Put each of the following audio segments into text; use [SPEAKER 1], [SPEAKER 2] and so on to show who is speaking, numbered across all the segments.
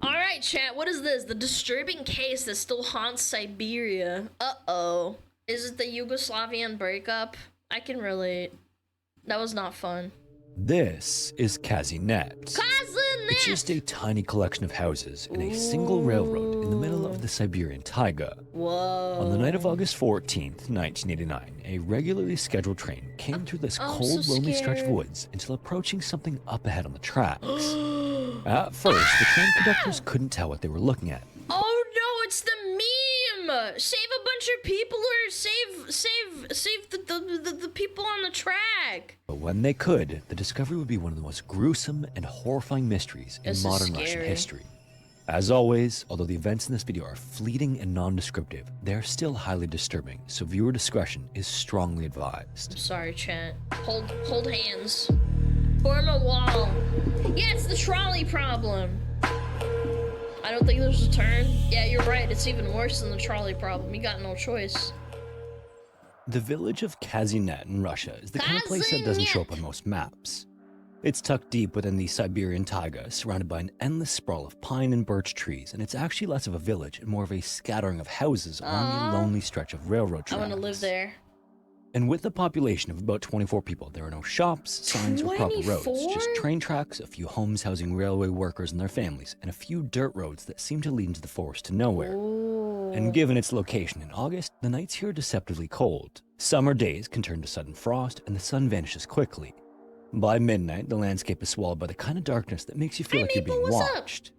[SPEAKER 1] Alright, chat, what is this? The disturbing case that still haunts Siberia. Uh-oh. Is it the Yugoslavian breakup? I can relate. That was not fun.
[SPEAKER 2] This is Kazinet. It's just a tiny collection of houses in a single railroad in the middle of the Siberian taiga.
[SPEAKER 1] Whoa.
[SPEAKER 2] On the night of August 14th, 1989, a regularly scheduled train came through this cold, lonely stretch of woods until approaching something up ahead on the tracks. At first, the train conductors couldn't tell what they were looking at.
[SPEAKER 1] Oh no, it's the meme! Save a bunch of people or save the people on the track!
[SPEAKER 2] But when they could, the discovery would be one of the most gruesome and horrifying mysteries in modern Russian history. As always, although the events in this video are fleeting and non-descriptive, they are still highly disturbing, so viewer discretion is strongly advised.
[SPEAKER 1] I'm sorry, chat. Hold hands. Form a wall. Yeah, it's the trolley problem. I don't think there's a turn. Yeah, you're right. It's even worse than the trolley problem. You got no choice.
[SPEAKER 2] The village of Kazinet in Russia is the kind of place that doesn't show up on most maps. It's tucked deep within the Siberian taiga, surrounded by an endless sprawl of pine and birch trees, and it's actually less of a village and more of a scattering of houses along a lonely stretch of railroad tracks.
[SPEAKER 1] I want to live there.
[SPEAKER 2] And with a population of about 24 people, there are no shops, signs, or proper roads, just train tracks, a few homes housing railway workers and their families, and a few dirt roads that seem to lead into the forest to nowhere.
[SPEAKER 1] Ooh.
[SPEAKER 2] And given its location in August, the nights here are deceptively cold. Summer days can turn to sudden frost, and the sun vanishes quickly. By midnight, the landscape is swallowed by the kind of darkness that makes you feel like you're being watched.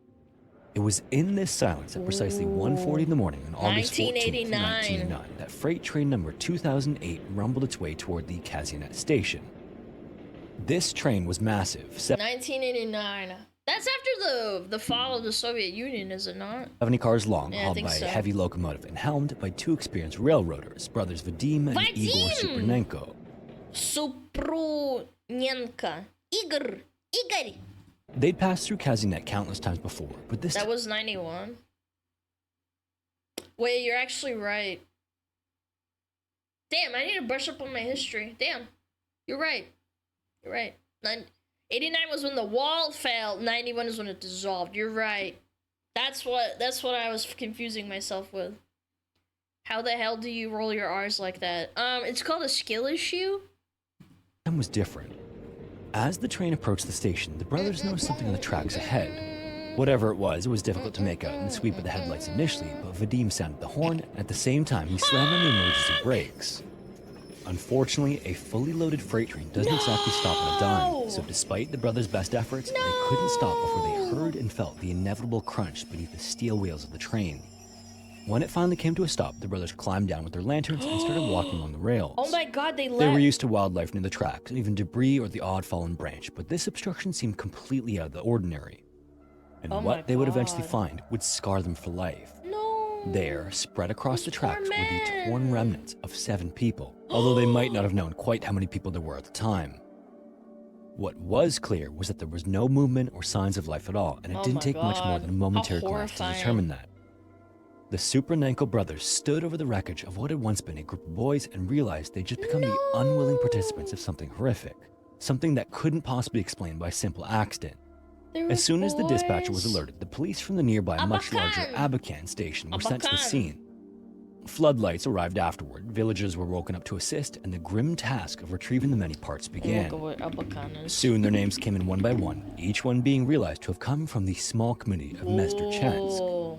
[SPEAKER 2] It was in this silence at precisely 1:40 in the morning on August 14th, 1989, that freight train number 2008 rumbled its way toward the Kazinet station. This train was massive.
[SPEAKER 1] 1989. That's after the fall of the Soviet Union, is it not?
[SPEAKER 2] 70 cars long,
[SPEAKER 1] Yeah,
[SPEAKER 2] hauled by a heavy locomotive and helmed by two experienced railroaders, brothers Vadim and Igor Supernenko.
[SPEAKER 1] Supronenko. Igor.
[SPEAKER 2] They'd passed through Kazinet countless times before, but this
[SPEAKER 1] That was 91. Wait, you're actually right. Damn, I need to brush up on my history. Damn. You're right. You're right. 89 was when the wall fell. 91 is when it dissolved. You're right. That's what I was confusing myself with. How the hell do you roll your R's like that? It's called a skill issue.
[SPEAKER 2] time was different. As the train approached the station, the brothers noticed something on the tracks ahead. Whatever it was difficult to make out in the sweep of the headlights initially, but Vadim sounded the horn, and at the same time he slammed on the emergency brakes. Unfortunately, a fully loaded freight train doesn't exactly stop on a dime, so despite the brothers' best efforts, they couldn't stop before they heard and felt the inevitable crunch beneath the steel wheels of the train. When it finally came to a stop, the brothers climbed down with their lanterns and started walking along the rails.
[SPEAKER 1] Oh my god, they
[SPEAKER 2] were used to wildlife near the tracks, and even debris or the odd fallen branch, but this obstruction seemed completely out of the ordinary. And what they would eventually find would scar them for life. There, spread across the tracks, were the torn remnants of 7 people, although they might not have known quite how many people there were at the time. What was clear was that there was no movement or signs of life at all, and it didn't take much more than a momentary glance to determine that. The Supernenko brothers stood over the wreckage of what had once been a group of boys and realized they'd just become the unwilling participants of something horrific, something that couldn't possibly be explained by a simple accident. As soon as the dispatcher was alerted, the police from the nearby much larger Abakan station were sent to the scene. Floodlights arrived afterward, villagers were woken up to assist, and the grim task of retrieving the many parts began. Soon their names came in one by one, each one being realized to have come from the small community of Mezdurchansk.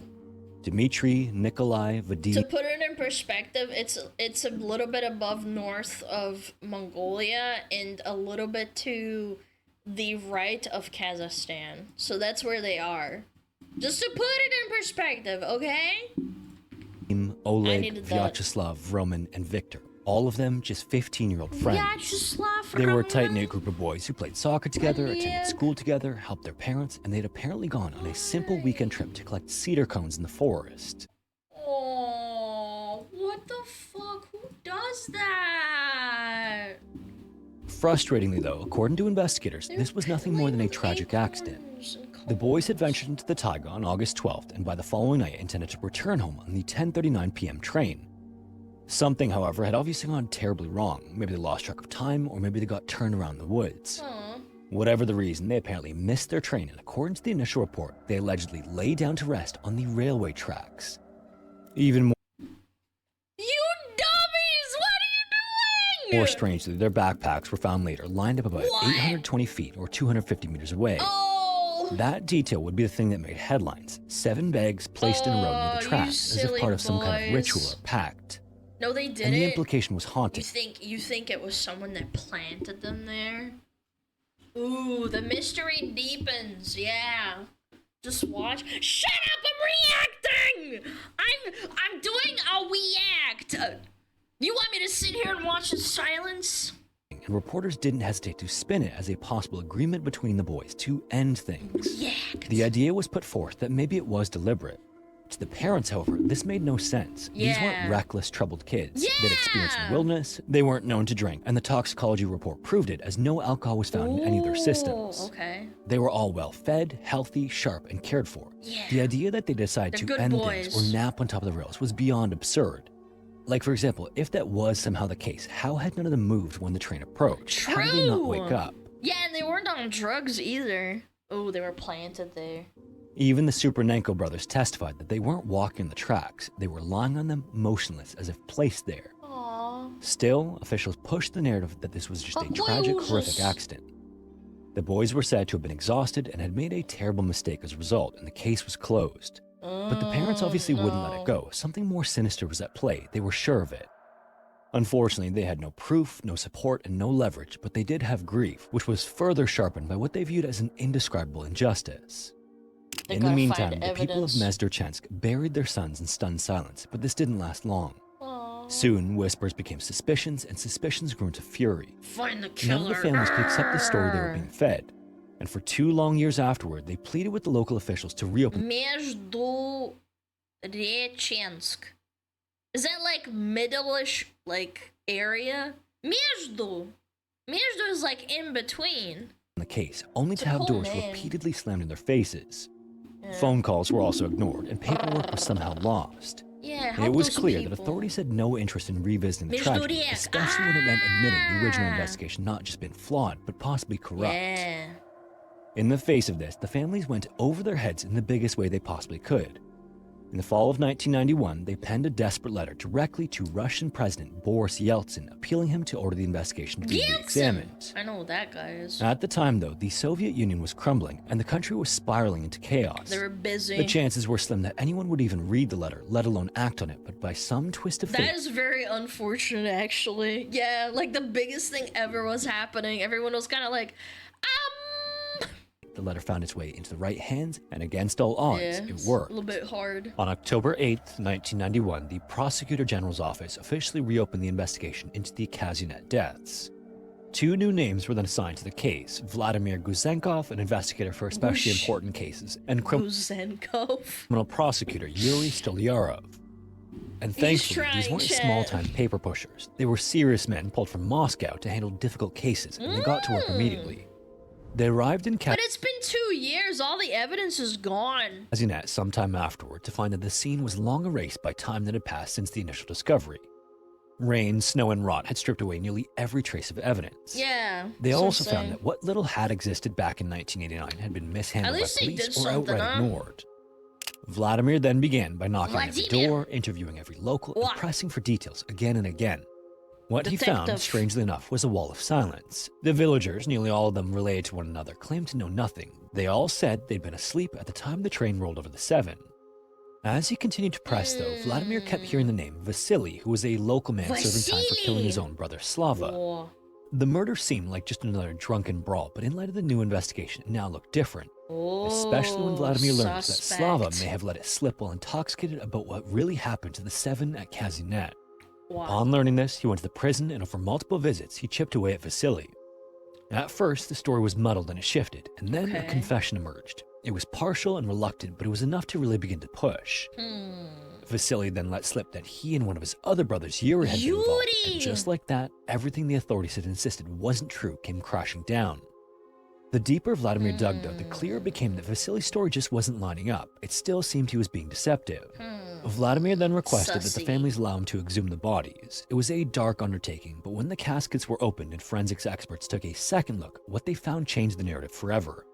[SPEAKER 2] Dmitry, Nikolai, Vadim...
[SPEAKER 1] To put it in perspective, it's a little bit above north of Mongolia and a little bit to the right of Kazakhstan. So that's where they are. Just to put it in perspective, okay?
[SPEAKER 2] Oleg, Vyacheslav, Roman, and Victor. All of them just 15-year-old friends. They were a tight-knit group of boys who played soccer together, attended school together, helped their parents, and they'd apparently gone on a simple weekend trip to collect cedar cones in the forest.
[SPEAKER 1] Oh, what the fuck? Who does that?
[SPEAKER 2] Frustratingly, though, according to investigators, this was nothing more than a tragic accident. The boys had ventured into the taiga on August 12th, and by the following night intended to return home on the 10:39 p.m. train. Something, however, had obviously gone terribly wrong. Maybe they lost track of time, or maybe they got turned around the woods.
[SPEAKER 1] Aw.
[SPEAKER 2] Whatever the reason, they apparently missed their train, and according to the initial report, they allegedly lay down to rest on the railway tracks. Even more
[SPEAKER 1] You dummies! What are you doing?
[SPEAKER 2] more strangely, their backpacks were found later, lined up about
[SPEAKER 1] What?
[SPEAKER 2] 820 feet or 250 meters away.
[SPEAKER 1] Oh!
[SPEAKER 2] That detail would be the thing that made headlines. 7 bags placed in a row near the
[SPEAKER 1] you
[SPEAKER 2] tracks, as if
[SPEAKER 1] silly
[SPEAKER 2] part of some kind of
[SPEAKER 1] boys.
[SPEAKER 2] ritual or pact.
[SPEAKER 1] No, they did
[SPEAKER 2] And the
[SPEAKER 1] it.
[SPEAKER 2] implication was haunting.
[SPEAKER 1] You think it was someone that planted them there? Ooh, the mystery deepens. Yeah. Just watch. Shut up! I'm reacting. I'm doing a react. You want me to sit here and watch in silence?
[SPEAKER 2] And reporters didn't hesitate to spin it as a possible agreement between the boys to end things.
[SPEAKER 1] React.
[SPEAKER 2] The idea was put forth that maybe it was deliberate. To the parents, however, this made no sense. These
[SPEAKER 1] Yeah.
[SPEAKER 2] weren't reckless, troubled kids. They'd experienced
[SPEAKER 1] Yeah.
[SPEAKER 2] the wilderness, they weren't known to drink, and the toxicology report proved it as no alcohol was found in any of their systems.
[SPEAKER 1] Okay.
[SPEAKER 2] They were all well fed, healthy, sharp, and cared for.
[SPEAKER 1] Yeah.
[SPEAKER 2] The idea that they decided
[SPEAKER 1] They're
[SPEAKER 2] to
[SPEAKER 1] good
[SPEAKER 2] end
[SPEAKER 1] boys.
[SPEAKER 2] things or nap on top of the rails was beyond absurd. Like, for example, if that was somehow the case, how had none of them moved when the train approached? How did they not
[SPEAKER 1] True.
[SPEAKER 2] wake up?
[SPEAKER 1] Yeah, and they weren't on drugs either. Oh, they were planted there.
[SPEAKER 2] Even the Supernenko brothers testified that they weren't walking the tracks, they were lying on them motionless as if placed there.
[SPEAKER 1] Aww.
[SPEAKER 2] Still, officials pushed the narrative that this was just a
[SPEAKER 1] But
[SPEAKER 2] tragic,
[SPEAKER 1] Jesus.
[SPEAKER 2] horrific accident. The boys were said to have been exhausted and had made a terrible mistake as a result, and the case was closed. But the parents obviously wouldn't let it go. Something more sinister was at play, they were sure of it. Unfortunately, they had no proof, no support, and no leverage, but they did have grief, which was further sharpened by what they viewed as an indescribable injustice.
[SPEAKER 1] They
[SPEAKER 2] In the
[SPEAKER 1] gotta
[SPEAKER 2] meantime,
[SPEAKER 1] find
[SPEAKER 2] the people of
[SPEAKER 1] evidence.
[SPEAKER 2] Mezdorchensk buried their sons in stunned silence, but this didn't last long.
[SPEAKER 1] Aw.
[SPEAKER 2] Soon, whispers became suspicions, and suspicions grew into fury.
[SPEAKER 1] Find the killer.
[SPEAKER 2] None of the families could accept the story they were being fed, and for 2 long years afterward, they pleaded with the local officials to reopen.
[SPEAKER 1] Mezdorchensk. Is that like middle-ish, like, area? Между is like in between.
[SPEAKER 2] The case, only
[SPEAKER 1] It's
[SPEAKER 2] to
[SPEAKER 1] a
[SPEAKER 2] have
[SPEAKER 1] cool
[SPEAKER 2] doors
[SPEAKER 1] name.
[SPEAKER 2] repeatedly slammed in their faces.
[SPEAKER 1] Yeah.
[SPEAKER 2] Phone calls were also ignored, and paperwork was somehow lost.
[SPEAKER 1] Yeah,
[SPEAKER 2] And
[SPEAKER 1] help
[SPEAKER 2] it was
[SPEAKER 1] those
[SPEAKER 2] clear
[SPEAKER 1] people.
[SPEAKER 2] that authorities had no interest in revisiting the tragedy,
[SPEAKER 1] Mezdorchensk.
[SPEAKER 2] especially when it meant admitting the original
[SPEAKER 1] Ah.
[SPEAKER 2] investigation not just been flawed, but possibly corrupt.
[SPEAKER 1] Yeah.
[SPEAKER 2] In the face of this, the families went over their heads in the biggest way they possibly could. In the fall of 1991, they penned a desperate letter directly to Russian President Boris Yeltsin, appealing him to order the investigation to be
[SPEAKER 1] Yeltsin!
[SPEAKER 2] re-examined.
[SPEAKER 1] I know what that guy is.
[SPEAKER 2] At the time, though, the Soviet Union was crumbling, and the country was spiraling into chaos.
[SPEAKER 1] They were busy.
[SPEAKER 2] The chances were slim that anyone would even read the letter, let alone act on it, but by some twist of fate,
[SPEAKER 1] That is very unfortunate, actually. Yeah, like the biggest thing ever was happening. Everyone was kind of like,
[SPEAKER 2] the letter found its way into the right hands, and against all odds,
[SPEAKER 1] yeah,
[SPEAKER 2] it
[SPEAKER 1] it's
[SPEAKER 2] worked.
[SPEAKER 1] a little bit hard.
[SPEAKER 2] On October 8th, 1991, the Prosecutor General's office officially reopened the investigation into the Kazinet deaths. 2 new names were then assigned to the case: Vladimir Guzenkov, an investigator for especially
[SPEAKER 1] Whoosh.
[SPEAKER 2] important cases, and
[SPEAKER 1] Guzenkov.
[SPEAKER 2] criminal prosecutor Yuri Stolyarov. And thankfully, these
[SPEAKER 1] trying,
[SPEAKER 2] weren't
[SPEAKER 1] Chad.
[SPEAKER 2] small-time paper pushers. They were serious men pulled from Moscow to handle difficult cases, and they got to work immediately. They arrived in
[SPEAKER 1] But it's been 2 years. All the evidence is gone.
[SPEAKER 2] Kazinet sometime afterward to find that the scene was long erased by time that had passed since the initial discovery. Rain, snow, and rot had stripped away nearly every trace of evidence.
[SPEAKER 1] Yeah.
[SPEAKER 2] They
[SPEAKER 1] that's what
[SPEAKER 2] also
[SPEAKER 1] I'm
[SPEAKER 2] found
[SPEAKER 1] saying.
[SPEAKER 2] that what little had existed back in 1989 had been mishandled by
[SPEAKER 1] least they
[SPEAKER 2] police
[SPEAKER 1] did
[SPEAKER 2] or
[SPEAKER 1] something,
[SPEAKER 2] outright
[SPEAKER 1] huh?
[SPEAKER 2] ignored. Vladimir then began by knocking on every
[SPEAKER 1] Vladimir.
[SPEAKER 2] door, interviewing every local,
[SPEAKER 1] What?
[SPEAKER 2] and pressing for details again and again. What he found,
[SPEAKER 1] Detective.
[SPEAKER 2] strangely enough, was a wall of silence. The villagers, nearly all of them related to one another, claimed to know nothing. They all said they'd been asleep at the time the train rolled over the Seven. As he continued to press, though, Vladimir kept hearing the name Vasily, who was a local man serving time for killing his own brother Slava.
[SPEAKER 1] Oh.
[SPEAKER 2] The murder seemed like just another drunken brawl, but in light of the new investigation, it now looked different. Especially when Vladimir learns that Slava may have let it slip while intoxicated about what really happened to the Seven at Kazinet.
[SPEAKER 1] Wow.
[SPEAKER 2] Upon learning this, he went to the prison, and over multiple visits, he chipped away at Vasily. At first, the story was muddled and it shifted, and then a
[SPEAKER 1] Okay.
[SPEAKER 2] confession emerged. It was partial and reluctant, but it was enough to really begin to push. Vasily then let slip that he and one of his other brothers, Yuri, had been involved,
[SPEAKER 1] Yuri!
[SPEAKER 2] and just like that, everything the authorities had insisted wasn't true came crashing down. The deeper Vladimir dug, though, the clearer it became that Vasily's story just wasn't lining up. It still seemed he was being deceptive. Vladimir then requested that the
[SPEAKER 1] Sussy.
[SPEAKER 2] families allow him to exhume the bodies. It was a dark undertaking, but when the caskets were opened and forensics experts took a second look, what they found changed the narrative forever.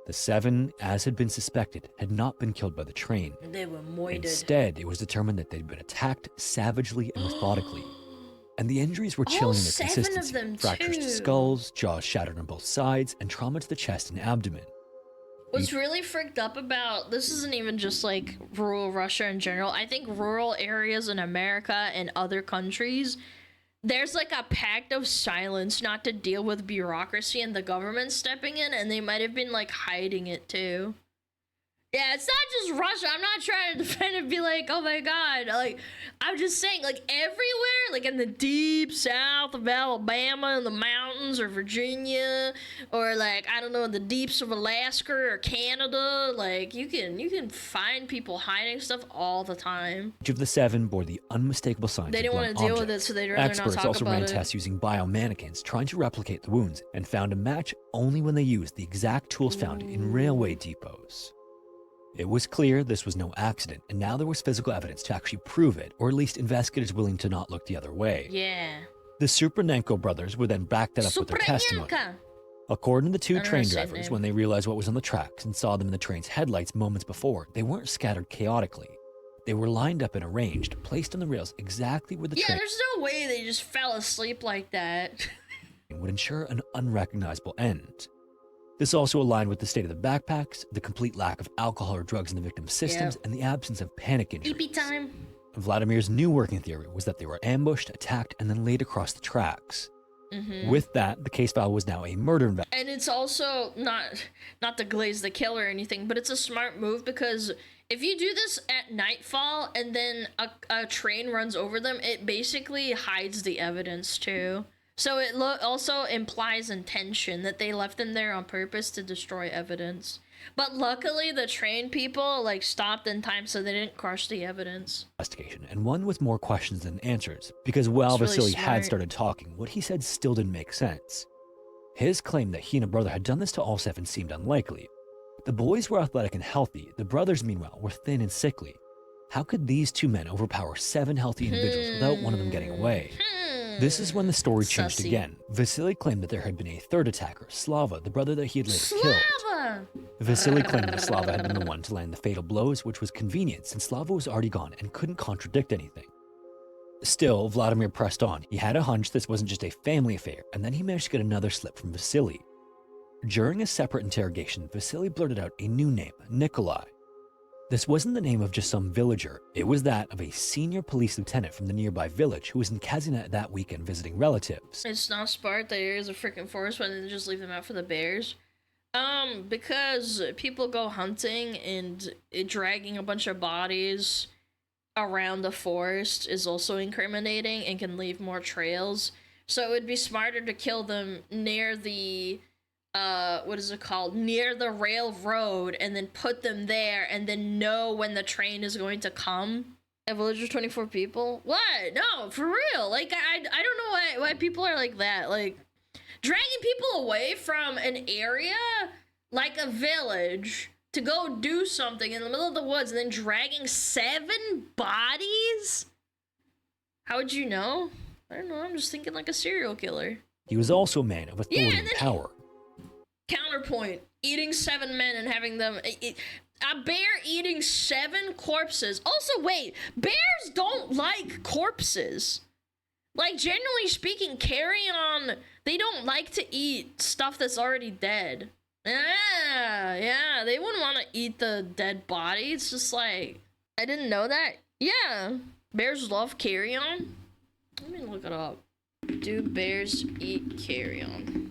[SPEAKER 2] The 7, as had been suspected, had not been killed by the train.
[SPEAKER 1] They were moided.
[SPEAKER 2] Instead, it was determined that they'd been attacked savagely and methodically. And the injuries were chilling in their
[SPEAKER 1] 7
[SPEAKER 2] consistency.
[SPEAKER 1] of them
[SPEAKER 2] Fractures to
[SPEAKER 1] too.
[SPEAKER 2] skulls, jaws shattered on both sides, and trauma to the chest and abdomen.
[SPEAKER 1] What's really freaked up about this isn't even just like rural Russia in general. I think rural areas in America and other countries, there's like a pact of silence not to deal with bureaucracy and the government stepping in, and they might have been like hiding it too. Yeah, it's not just Russia. I'm not trying to defend and be like, oh my god. Like, I'm just saying, like, everywhere, like in the deep south of Alabama, in the mountains, or Virginia, or like, I don't know, in the deeps of Alaska or Canada, like, you can find people hiding stuff all the time.
[SPEAKER 2] Each of the 7 bore the unmistakable signs
[SPEAKER 1] They
[SPEAKER 2] of
[SPEAKER 1] didn't want
[SPEAKER 2] blunt
[SPEAKER 1] to deal with
[SPEAKER 2] objects.
[SPEAKER 1] it, so they'd rather not
[SPEAKER 2] Experts
[SPEAKER 1] talk
[SPEAKER 2] also
[SPEAKER 1] about
[SPEAKER 2] ran
[SPEAKER 1] it.
[SPEAKER 2] tests using biomannequins, trying to replicate the wounds, and found a match only when they used the exact tools found in railway depots. It was clear this was no accident, and now there was physical evidence to actually prove it, or at least investigators willing to not look the other way.
[SPEAKER 1] Yeah.
[SPEAKER 2] The Supernenko brothers would then back that up with their testimony. According to the 2 train drivers, when they realized what was on the tracks and saw them in the train's headlights moments before, they weren't scattered chaotically. They were lined up and arranged, placed on the rails exactly where the train
[SPEAKER 1] there's no way they just fell asleep like that.
[SPEAKER 2] would ensure an unrecognizable end. This also aligned with the state of the backpacks, the complete lack of alcohol or drugs in the victim's systems, and the absence of panic injuries.
[SPEAKER 1] EP time.
[SPEAKER 2] Vladimir's new working theory was that they were ambushed, attacked, and then laid across the tracks. With that, the case file was now a murder investigation.
[SPEAKER 1] And it's also not to glaze the kill or anything, but it's a smart move because if you do this at nightfall and then a train runs over them, it basically hides the evidence too. So it also implies intention that they left them there on purpose to destroy evidence. But luckily, the train people like stopped in time, so they didn't crush the evidence.
[SPEAKER 2] And one with more questions than answers, because while
[SPEAKER 1] It's really
[SPEAKER 2] Vasily had
[SPEAKER 1] smart.
[SPEAKER 2] started talking, what he said still didn't make sense. His claim that he and a brother had done this to all 7 seemed unlikely. The boys were athletic and healthy. The brothers, meanwhile, were thin and sickly. How could these 2 men overpower 7 healthy individuals without one of them getting away? This is when the story changed
[SPEAKER 1] Sussy.
[SPEAKER 2] again. Vasily claimed that there had been a 3rd attacker, Slava, the brother that he had later killed.
[SPEAKER 1] Slava!
[SPEAKER 2] Vasily claimed that Slava had been the one to land the fatal blows, which was convenient since Slava was already gone and couldn't contradict anything. Still, Vladimir pressed on. He had a hunch this wasn't just a family affair, and then he managed to get another slip from Vasily. During a separate interrogation, Vasily blurted out a new name, Nikolai. This wasn't the name of just some villager, it was that of a senior police lieutenant from the nearby village who was in Kazina that weekend visiting relatives.
[SPEAKER 1] It's not smart that there's a freaking forest when they just leave them out for the bears. Because people go hunting and dragging a bunch of bodies around the forest is also incriminating and can leave more trails. So it would be smarter to kill them near the near the railroad and then put them there and then know when the train is going to come. A village of 24 people? What? No, for real. Like, I don't know why people are like that. Like, dragging people away from an area like a village to go do something in the middle of the woods and then dragging 7 bodies? How would you know? I don't know, I'm just thinking like a serial killer.
[SPEAKER 2] He was also a man of authority and power.
[SPEAKER 1] Counterpoint, eating 7 men and having them... a bear eating 7 corpses. Also, wait, bears don't like corpses. Like, generally speaking, carrion, they don't like to eat stuff that's already dead. Yeah, they wouldn't want to eat the dead body. It's just like, I didn't know that. Yeah, bears love carrion. Let me look it up. Do bears eat carrion?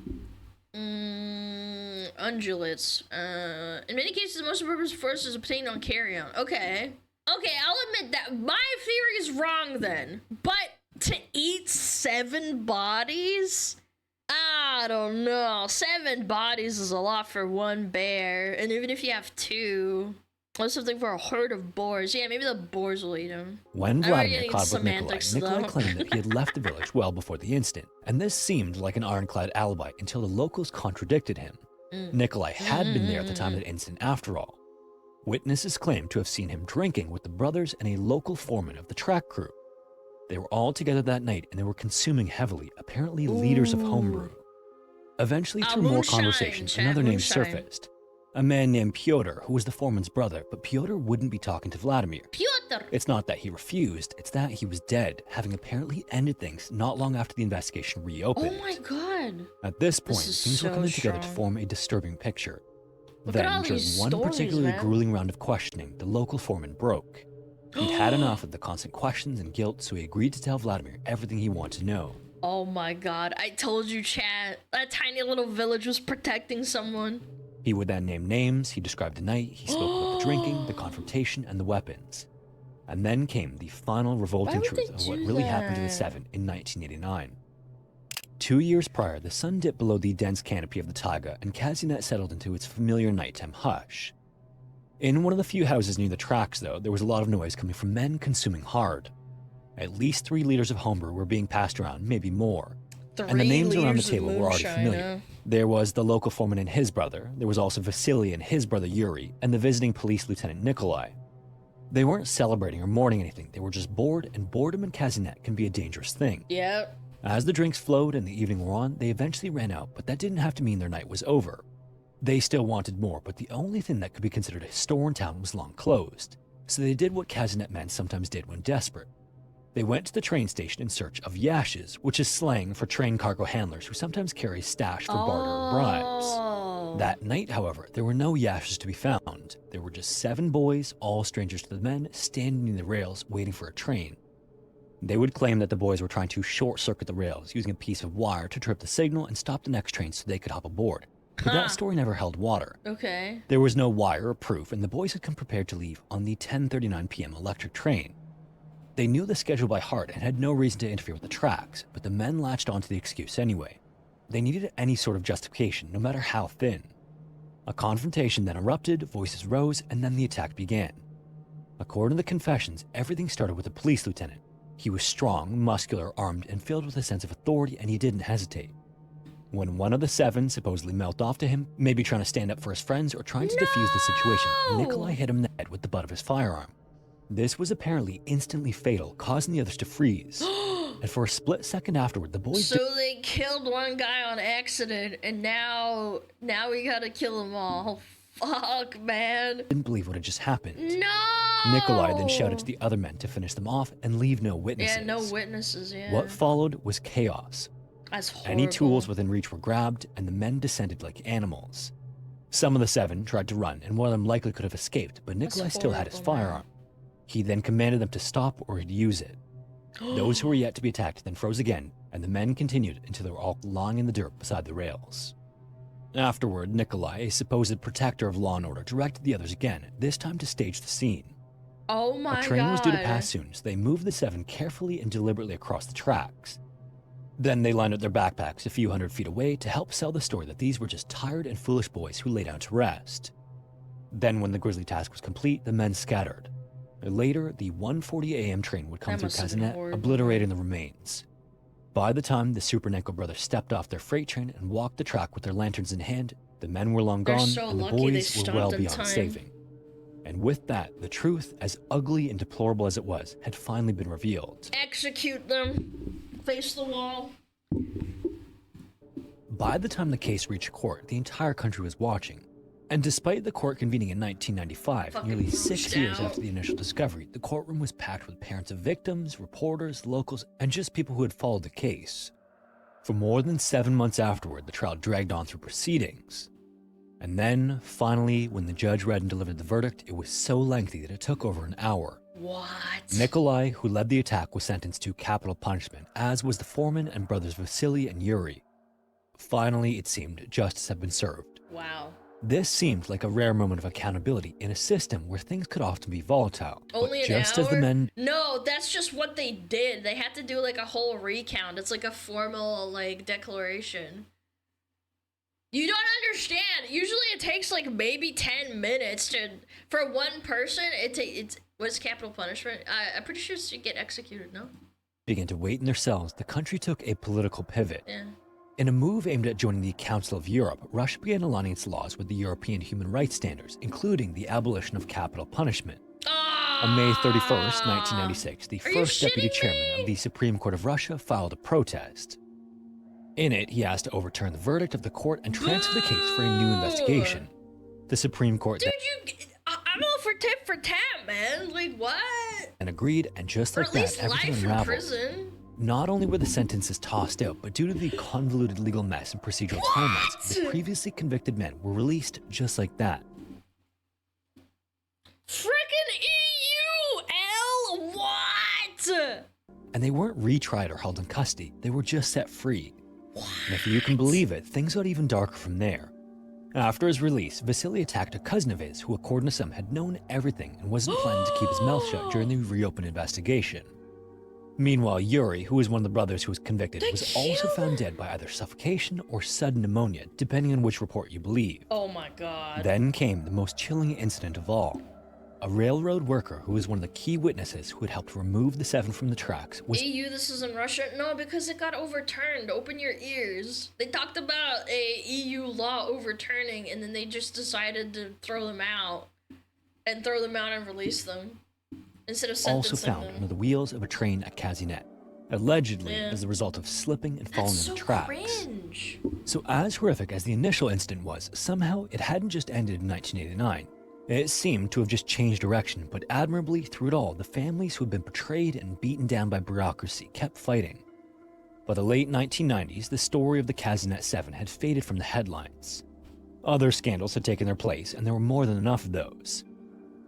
[SPEAKER 1] Ungulates. In many cases, most of the force is obtained on carrion. Okay, I'll admit that my theory is wrong then. But to eat 7 bodies? I don't know. 7 bodies is a lot for one bear. And even if you have 2, that's something for a herd of boars. Yeah, maybe the boars will eat them.
[SPEAKER 2] When Vladimir
[SPEAKER 1] getting
[SPEAKER 2] caught up with
[SPEAKER 1] semantics,
[SPEAKER 2] Nikolai
[SPEAKER 1] though.
[SPEAKER 2] claimed that he had left the village well before the incident, and this seemed like an ironclad alibi until the locals contradicted him. Nikolai had been there at the time of the incident after all. Witnesses claimed to have seen him drinking with the brothers and a local foreman of the track crew. They were all together that night and they were consuming heavily, apparently liters of homebrew. Eventually, through more conversations, another name surfaced. A man named Pyotr, who was the foreman's brother, but Pyotr wouldn't be talking to Vladimir.
[SPEAKER 1] Pyotr!
[SPEAKER 2] It's not that he refused, it's that he was dead, having apparently ended things not long after the investigation reopened.
[SPEAKER 1] Oh my god!
[SPEAKER 2] At this point, things were coming together to form a disturbing picture. Then, during one particularly grueling round of questioning, the local foreman broke. He'd had enough of the constant questions and guilt, so he agreed to tell Vladimir everything he wanted to know.
[SPEAKER 1] Oh my god, I told you, chat. That tiny little village was protecting someone.
[SPEAKER 2] He would then name names, he described the night, he spoke about the drinking, the confrontation, and the weapons. And then came the final revolting truth of what really happened to the Seven in 1989. 2 years prior, the sun dipped below the dense canopy of the taiga, and Kazinet settled into its familiar nighttime hush. In one of the few houses near the tracks, though, there was a lot of noise coming from men consuming hard. At least 3 liters of homebrew were being passed around, maybe more. And the names around the table were already familiar. There was the local foreman and his brother, there was also Vasily and his brother Yuri, and the visiting police lieutenant Nikolai. They weren't celebrating or mourning anything, they were just bored, and boredom in Kazinet can be a dangerous thing.
[SPEAKER 1] Yep. As
[SPEAKER 2] the drinks flowed and the evening wore on, they eventually ran out, but that didn't have to mean their night was over. They still wanted more, but the only thing that could be considered a store in town was long closed. So they did what Kazinet men sometimes did when desperate. They went to the train station in search of yashes, which is slang for train cargo handlers who sometimes carry stash for barter or bribes. That night, however, there were no yashes to be found. There were just 7 boys, all strangers to the men, standing near the rails waiting for a train. They would claim that the boys were trying to short-circuit the rails, using a piece of wire to trip the signal and stop the next train so they could hop aboard. But that story never held water.
[SPEAKER 1] Okay.
[SPEAKER 2] There was no wire or proof, and the boys had come prepared to leave on the 10:39 p.m. electric train. They knew the schedule by heart and had no reason to interfere with the tracks, but the men latched onto the excuse anyway. They needed any sort of justification, no matter how thin. A confrontation then erupted, voices rose, and then the attack began. According to the confessions, everything started with a police lieutenant. He was strong, muscular, armed, and filled with a sense of authority, and he didn't hesitate. When one of the 7 supposedly mouthed off to him, maybe trying to stand up for his friends or trying to defuse the situation, Nikolai hit him in the head with the butt of his firearm. This was apparently instantly fatal, causing the others to freeze. And for a split second afterward, the boys
[SPEAKER 1] they killed one guy on accident, and now we gotta kill them all. Fuck, man.
[SPEAKER 2] Didn't believe what had just happened.
[SPEAKER 1] No!
[SPEAKER 2] Nikolai then shouted to the other men to finish them off and leave no witnesses.
[SPEAKER 1] Yeah, no witnesses, yeah.
[SPEAKER 2] What followed was chaos.
[SPEAKER 1] That's horrible.
[SPEAKER 2] Any tools within reach were grabbed, and the men descended like animals. Some of the 7 tried to run, and one of them likely could have escaped, but Nikolai still had his firearm. He then commanded them to stop or he'd use it. Those who were yet to be attacked then froze again, and the men continued until they were all lying in the dirt beside the rails. Afterward, Nikolai, a supposed protector of law and order, directed the others again, this time to stage the scene.
[SPEAKER 1] Oh my god.
[SPEAKER 2] A train was due to pass soon, so they moved the 7 carefully and deliberately across the tracks. Then they lined up their backpacks a few hundred feet away to help sell the story that these were just tired and foolish boys who lay down to rest. Then when the grisly task was complete, the men scattered. Later, the 1:40 a.m. train would come through Kazinet, obliterating the remains. By the time the Supernenko brothers stepped off their freight train and walked the track with their lanterns in hand, the men were long gone and the boys were well beyond saving. And with that, the truth, as ugly and deplorable as it was, had finally been revealed.
[SPEAKER 1] Execute them. Face the wall.
[SPEAKER 2] By the time the case reached court, the entire country was watching. And despite the court convening in 1995, nearly 6 years after the initial discovery, the courtroom was packed with parents of victims, reporters, locals, and just people who had followed the case. For more than 7 months afterward, the trial dragged on through proceedings. And then, finally, when the judge read and delivered the verdict, it was so lengthy that it took over an hour.
[SPEAKER 1] What?
[SPEAKER 2] Nikolai, who led the attack, was sentenced to capital punishment, as was the foreman and brothers Vasily and Yuri. Finally, it seemed justice had been served.
[SPEAKER 1] Wow.
[SPEAKER 2] This seemed like a rare moment of accountability in a system where things could often be volatile.
[SPEAKER 1] Only
[SPEAKER 2] but
[SPEAKER 1] an
[SPEAKER 2] just
[SPEAKER 1] hour?
[SPEAKER 2] As the men...
[SPEAKER 1] No, that's just what they did. They had to do like a whole recount. It's like a formal like declaration. You don't understand. Usually it takes like maybe 10 minutes for one person. It's what's capital punishment? I'm pretty sure it's to get executed, no?
[SPEAKER 2] Began to wait in their cells, the country took a political pivot.
[SPEAKER 1] Yeah.
[SPEAKER 2] In a move aimed at joining the Council of Europe, Russia began aligning its laws with the European human rights standards, including the abolition of capital punishment. On May 31st, 1996, the first deputy chairman of the Supreme Court of Russia filed a protest. In it, he asked to overturn the verdict of the court and transfer the case for a new investigation. The Supreme Court
[SPEAKER 1] I'm all for tit for tat, man. Like, what?
[SPEAKER 2] And agreed, and just like that, everything unraveled.
[SPEAKER 1] Prison.
[SPEAKER 2] Not only were the sentences tossed out, but due to the convoluted legal mess and procedural timelines, the previously convicted men were released just like that.
[SPEAKER 1] Frickin' EUL! What?
[SPEAKER 2] And they weren't retried or held in custody, they were just set free. And if you can believe it, things got even darker from there. After his release, Vasily attacked a cousin of his who, according to some, had known everything and wasn't planning to keep his mouth shut during the reopened investigation. Meanwhile, Yuri, who was one of the brothers who was convicted, was also found dead by either suffocation or sudden pneumonia, depending on which report you believe.
[SPEAKER 1] Oh my god.
[SPEAKER 2] Then came the most chilling incident of all. A railroad worker who was one of the key witnesses who had helped remove the Seven from the tracks was—
[SPEAKER 1] EU, this is in Russia? No, because it got overturned. Open your ears. They talked about a EU law overturning, and then they just decided to throw them out and release them instead of sentencing
[SPEAKER 2] also found
[SPEAKER 1] them.
[SPEAKER 2] under the wheels of a train at Kazinet, allegedly as a result of slipping and falling in the tracks.
[SPEAKER 1] Cringe.
[SPEAKER 2] So as horrific as the initial incident was, somehow it hadn't just ended in 1989. It seemed to have just changed direction, but admirably through it all, the families who had been betrayed and beaten down by bureaucracy kept fighting. By the late 1990s, the story of the Kazinet 7 had faded from the headlines. Other scandals had taken their place, and there were more than enough of those.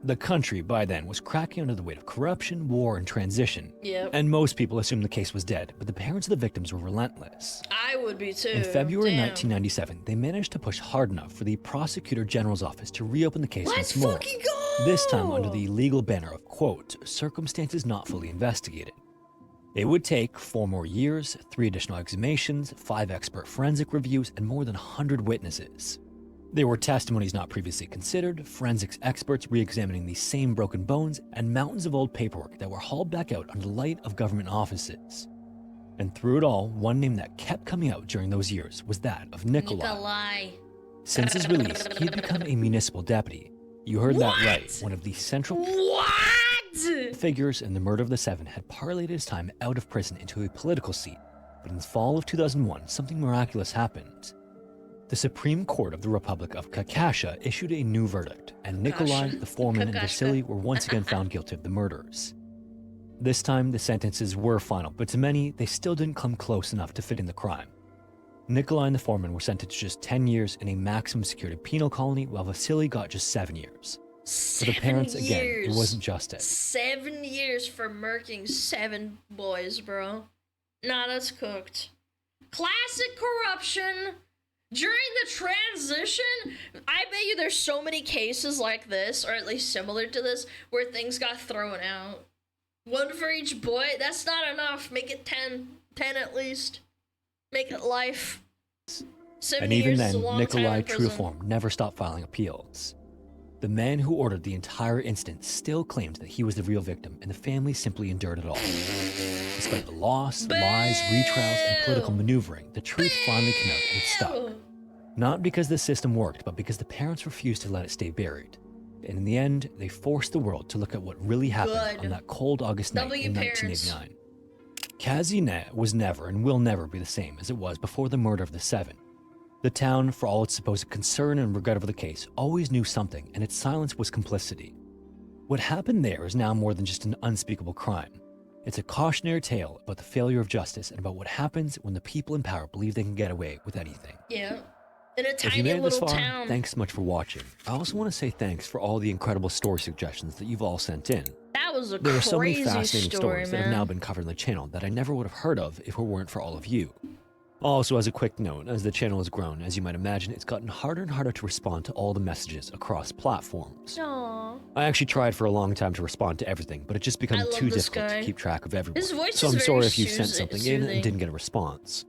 [SPEAKER 2] The country, by then, was cracking under the weight of corruption, war, and transition.
[SPEAKER 1] Yep.
[SPEAKER 2] And most people assumed the case was dead, but the parents of the victims were relentless.
[SPEAKER 1] I would be too.
[SPEAKER 2] In February 1997, they managed to push hard enough for the Prosecutor General's office to reopen the case once more.
[SPEAKER 1] Fucking go!
[SPEAKER 2] This time under the legal banner of, quote, circumstances not fully investigated. It would take 4 more years, 3 additional exhumations, 5 expert forensic reviews, and more than 100 witnesses. There were testimonies not previously considered, forensics experts re-examining these same broken bones, and mountains of old paperwork that were hauled back out under the light of government offices. And through it all, one name that kept coming out during those years was that of Nikolai. Since his release, he had become a municipal deputy. You heard that right, one of the central figures in the murder of the Seven had parlayed his time out of prison into a political seat. But in the fall of 2001, something miraculous happened. The Supreme Court of the Republic of Kakasha issued a new verdict, and Nikolai, the foreman, and Vasily were once again found guilty of the murders. This time, the sentences were final, but to many, they still didn't come close enough to fit in the crime. Nikolai and the foreman were sentenced to just 10 years in a maximum security penal colony, while Vasily got just 7 years. For the parents, again, it wasn't justice.
[SPEAKER 1] 7 years for murking 7 boys, bro. Nah, that's cooked. Classic corruption. During the transition, I bet you there's so many cases like this, or at least similar to this, where things got thrown out. 1 for each boy, that's not enough. Make it 10. 10 at least. Make it life. 7
[SPEAKER 2] and even
[SPEAKER 1] years
[SPEAKER 2] then,
[SPEAKER 1] is a long
[SPEAKER 2] Nikolai,
[SPEAKER 1] time in
[SPEAKER 2] true
[SPEAKER 1] prison.
[SPEAKER 2] form, never stopped filing appeals. The man who ordered the entire incident still claimed that he was the real victim, and the family simply endured it all. Despite the loss, lies, retrials, and political maneuvering, the truth finally came out and it stuck. Not because the system worked, but because the parents refused to let it stay buried. And in the end, they forced the world to look at what really happened on that cold August night in 1989. Kazinet was never and will never be the same as it was before the murder of the Seven. The town, for all its supposed concern and regret over the case, always knew something, and its silence was complicity. What happened there is now more than just an unspeakable crime. It's a cautionary tale about the failure of justice and about what happens when the people in power believe they can get away with anything.
[SPEAKER 1] Yeah. In a
[SPEAKER 2] If you
[SPEAKER 1] tiny
[SPEAKER 2] made it this
[SPEAKER 1] little
[SPEAKER 2] far,
[SPEAKER 1] town.
[SPEAKER 2] thanks so much for watching. I also want to say thanks for all the incredible story suggestions that you've all sent in.
[SPEAKER 1] That was a
[SPEAKER 2] There are so many
[SPEAKER 1] crazy
[SPEAKER 2] fascinating
[SPEAKER 1] story,
[SPEAKER 2] stories that have
[SPEAKER 1] man.
[SPEAKER 2] now been covered on the channel that I never would have heard of if it weren't for all of you. Also, as a quick note, as the channel has grown, as you might imagine, it's gotten harder and harder to respond to all the messages across platforms.
[SPEAKER 1] Aww.
[SPEAKER 2] I actually tried for a long time to respond to everything, but it just became
[SPEAKER 1] I love
[SPEAKER 2] too
[SPEAKER 1] this
[SPEAKER 2] difficult
[SPEAKER 1] guy.
[SPEAKER 2] to keep track of everyone.
[SPEAKER 1] His voice
[SPEAKER 2] So
[SPEAKER 1] is
[SPEAKER 2] I'm
[SPEAKER 1] very
[SPEAKER 2] sorry if you sent
[SPEAKER 1] soothing-
[SPEAKER 2] something in
[SPEAKER 1] soothing.
[SPEAKER 2] and didn't get a response.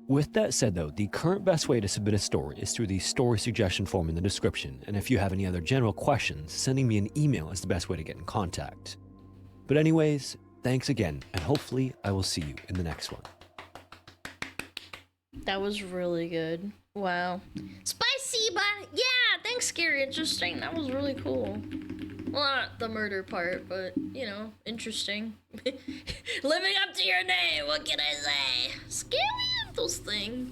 [SPEAKER 2] With that said though, the current best way to submit a story is through the story suggestion form in the description, and if you have any other general questions, sending me an email is the best way to get in contact. But anyways, thanks again, and hopefully I will see you in the next one.
[SPEAKER 1] That was really good. Wow. Spicy, but yeah, thanks, Scary Interesting. That was really cool. Well, not the murder part, but, you know, interesting. Living up to your name, what can I say? Scary those things.